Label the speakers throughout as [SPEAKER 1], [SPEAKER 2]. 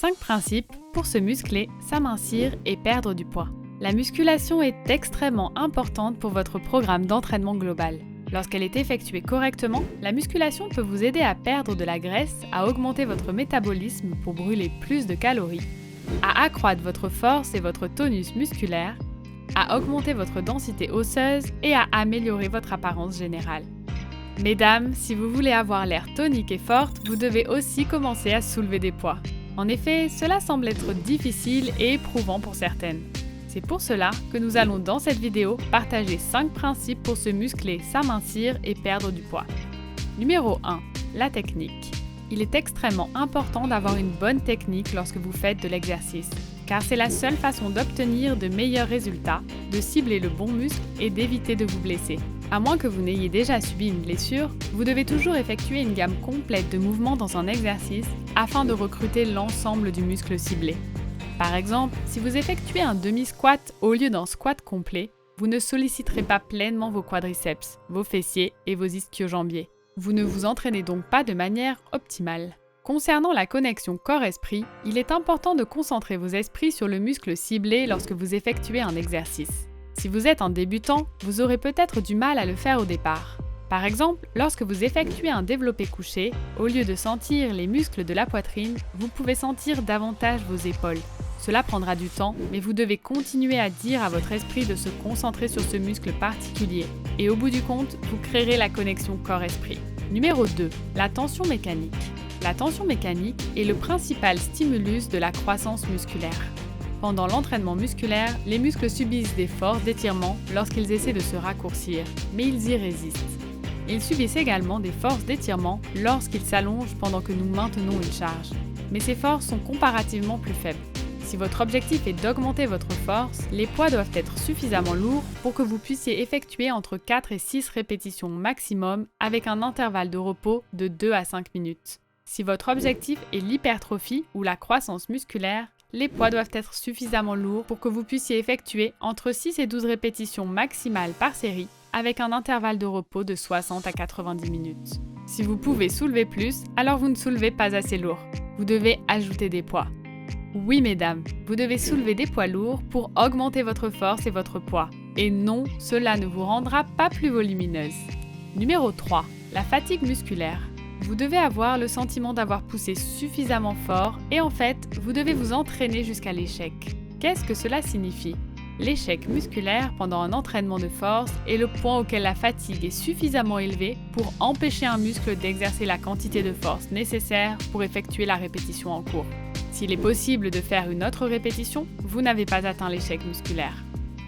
[SPEAKER 1] 5 principes pour se muscler, s'amincir et perdre du poids. La musculation est extrêmement importante pour votre programme d'entraînement global. Lorsqu'elle est effectuée correctement, la musculation peut vous aider à perdre de la graisse, à augmenter votre métabolisme pour brûler plus de calories, à accroître votre force et votre tonus musculaire, à augmenter votre densité osseuse et à améliorer votre apparence générale. Mesdames, si vous voulez avoir l'air tonique et forte, vous devez aussi commencer à soulever des poids. En effet, cela semble être difficile et éprouvant pour certaines. C'est pour cela que nous allons dans cette vidéo partager 5 principes pour se muscler, s'amincir et perdre du poids. Numéro 1. La technique. Il est extrêmement important d'avoir une bonne technique lorsque vous faites de l'exercice, car c'est la seule façon d'obtenir de meilleurs résultats, de cibler le bon muscle et d'éviter de vous blesser. À moins que vous n'ayez déjà subi une blessure, vous devez toujours effectuer une gamme complète de mouvements dans un exercice afin de recruter l'ensemble du muscle ciblé. Par exemple, si vous effectuez un demi-squat au lieu d'un squat complet, vous ne solliciterez pas pleinement vos quadriceps, vos fessiers et vos ischio-jambiers. Vous ne vous entraînez donc pas de manière optimale. Concernant la connexion corps-esprit, il est important de concentrer vos esprits sur le muscle ciblé lorsque vous effectuez un exercice. Si vous êtes un débutant, vous aurez peut-être du mal à le faire au départ. Par exemple, lorsque vous effectuez un développé couché, au lieu de sentir les muscles de la poitrine, vous pouvez sentir davantage vos épaules. Cela prendra du temps, mais vous devez continuer à dire à votre esprit de se concentrer sur ce muscle particulier. Et au bout du compte, vous créerez la connexion corps-esprit. Numéro 2. La tension mécanique. La tension mécanique est le principal stimulus de la croissance musculaire. Pendant l'entraînement musculaire, les muscles subissent des forces d'étirement lorsqu'ils essaient de se raccourcir, mais ils y résistent. Ils subissent également des forces d'étirement lorsqu'ils s'allongent pendant que nous maintenons une charge. Mais ces forces sont comparativement plus faibles. Si votre objectif est d'augmenter votre force, les poids doivent être suffisamment lourds pour que vous puissiez effectuer entre 4 et 6 répétitions maximum avec un intervalle de repos de 2 à 5 minutes. Si votre objectif est l'hypertrophie ou la croissance musculaire, les poids doivent être suffisamment lourds pour que vous puissiez effectuer entre 6 et 12 répétitions maximales par série avec un intervalle de repos de 60 à 90 minutes. Si vous pouvez soulever plus, alors vous ne soulevez pas assez lourd. Vous devez ajouter des poids. Oui mesdames, vous devez soulever des poids lourds pour augmenter votre force et votre poids. Et non, cela ne vous rendra pas plus volumineuse. Numéro 3. La fatigue musculaire. Vous devez avoir le sentiment d'avoir poussé suffisamment fort et en fait, vous devez vous entraîner jusqu'à l'échec. Qu'est-ce que cela signifie ? L'échec musculaire pendant un entraînement de force est le point auquel la fatigue est suffisamment élevée pour empêcher un muscle d'exercer la quantité de force nécessaire pour effectuer la répétition en cours. S'il est possible de faire une autre répétition, vous n'avez pas atteint l'échec musculaire.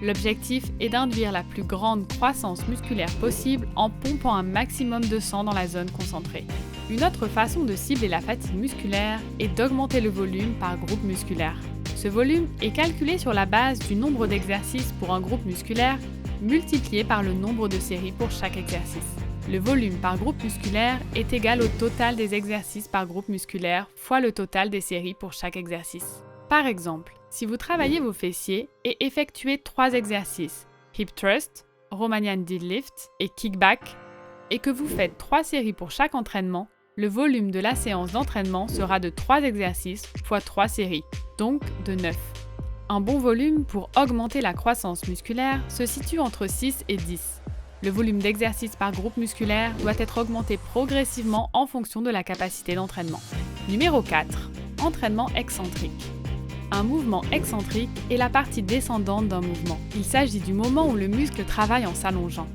[SPEAKER 1] L'objectif est d'induire la plus grande croissance musculaire possible en pompant un maximum de sang dans la zone concentrée. Une autre façon de cibler la fatigue musculaire est d'augmenter le volume par groupe musculaire. Ce volume est calculé sur la base du nombre d'exercices pour un groupe musculaire multiplié par le nombre de séries pour chaque exercice. Le volume par groupe musculaire est égal au total des exercices par groupe musculaire fois le total des séries pour chaque exercice. Par exemple, si vous travaillez vos fessiers et effectuez 3 exercices, hip thrust, Romanian deadlift et kickback, et que vous faites 3 séries pour chaque entraînement, le volume de la séance d'entraînement sera de 3 exercices fois 3 séries, donc de 9. Un bon volume pour augmenter la croissance musculaire se situe entre 6 et 10. Le volume d'exercice par groupe musculaire doit être augmenté progressivement en fonction de la capacité d'entraînement. Numéro 4. Entraînement excentrique. Un mouvement excentrique est la partie descendante d'un mouvement. Il s'agit du moment où le muscle travaille en s'allongeant.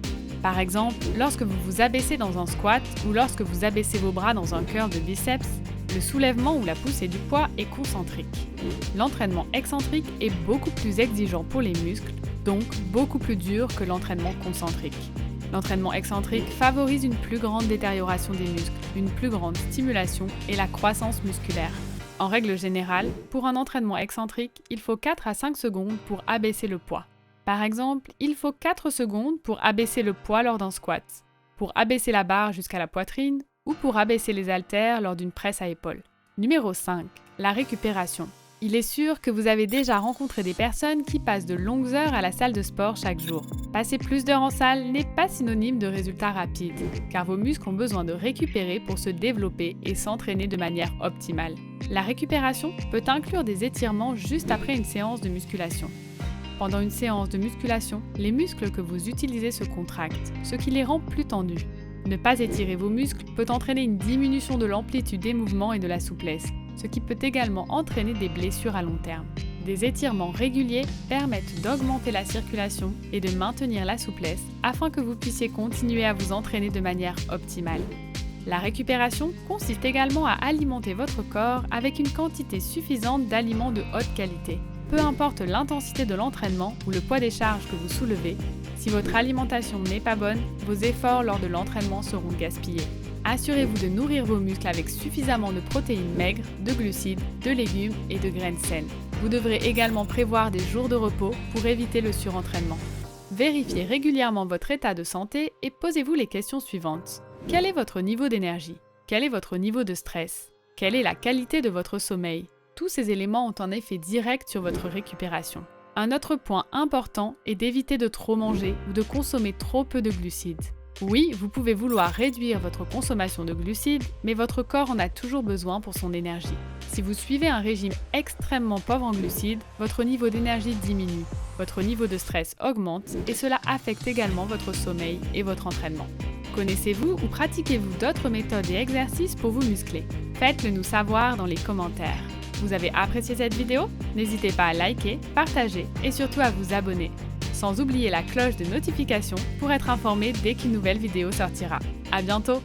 [SPEAKER 1] Par exemple, lorsque vous vous abaissez dans un squat ou lorsque vous abaissez vos bras dans un curl de biceps, le soulèvement ou la poussée du poids est concentrique. L'entraînement excentrique est beaucoup plus exigeant pour les muscles, donc beaucoup plus dur que l'entraînement concentrique. L'entraînement excentrique favorise une plus grande détérioration des muscles, une plus grande stimulation et la croissance musculaire. En règle générale, pour un entraînement excentrique, il faut 4 à 5 secondes pour abaisser le poids. Par exemple, il faut 4 secondes pour abaisser le poids lors d'un squat, pour abaisser la barre jusqu'à la poitrine ou pour abaisser les haltères lors d'une presse à épaules. Numéro 5. La récupération. Il est sûr que vous avez déjà rencontré des personnes qui passent de longues heures à la salle de sport chaque jour. Passer plus d'heures en salle n'est pas synonyme de résultats rapides, car vos muscles ont besoin de récupérer pour se développer et s'entraîner de manière optimale. La récupération peut inclure des étirements juste après une séance de musculation. Pendant une séance de musculation, les muscles que vous utilisez se contractent, ce qui les rend plus tendus. Ne pas étirer vos muscles peut entraîner une diminution de l'amplitude des mouvements et de la souplesse, ce qui peut également entraîner des blessures à long terme. Des étirements réguliers permettent d'augmenter la circulation et de maintenir la souplesse afin que vous puissiez continuer à vous entraîner de manière optimale. La récupération consiste également à alimenter votre corps avec une quantité suffisante d'aliments de haute qualité. Peu importe l'intensité de l'entraînement ou le poids des charges que vous soulevez, si votre alimentation n'est pas bonne, vos efforts lors de l'entraînement seront gaspillés. Assurez-vous de nourrir vos muscles avec suffisamment de protéines maigres, de glucides, de légumes et de graines saines. Vous devrez également prévoir des jours de repos pour éviter le surentraînement. Vérifiez régulièrement votre état de santé et posez-vous les questions suivantes. Quel est votre niveau d'énergie? Quel est votre niveau de stress? Quelle est la qualité de votre sommeil? Tous ces éléments ont un effet direct sur votre récupération. Un autre point important est d'éviter de trop manger ou de consommer trop peu de glucides. Oui, vous pouvez vouloir réduire votre consommation de glucides, mais votre corps en a toujours besoin pour son énergie. Si vous suivez un régime extrêmement pauvre en glucides, votre niveau d'énergie diminue, votre niveau de stress augmente et cela affecte également votre sommeil et votre entraînement. Connaissez-vous ou pratiquez-vous d'autres méthodes et exercices pour vous muscler? Faites-le nous savoir dans les commentaires. Vous avez apprécié cette vidéo? N'hésitez pas à liker, partager et surtout à vous abonner. Sans oublier la cloche de notification pour être informé dès qu'une nouvelle vidéo sortira. À bientôt!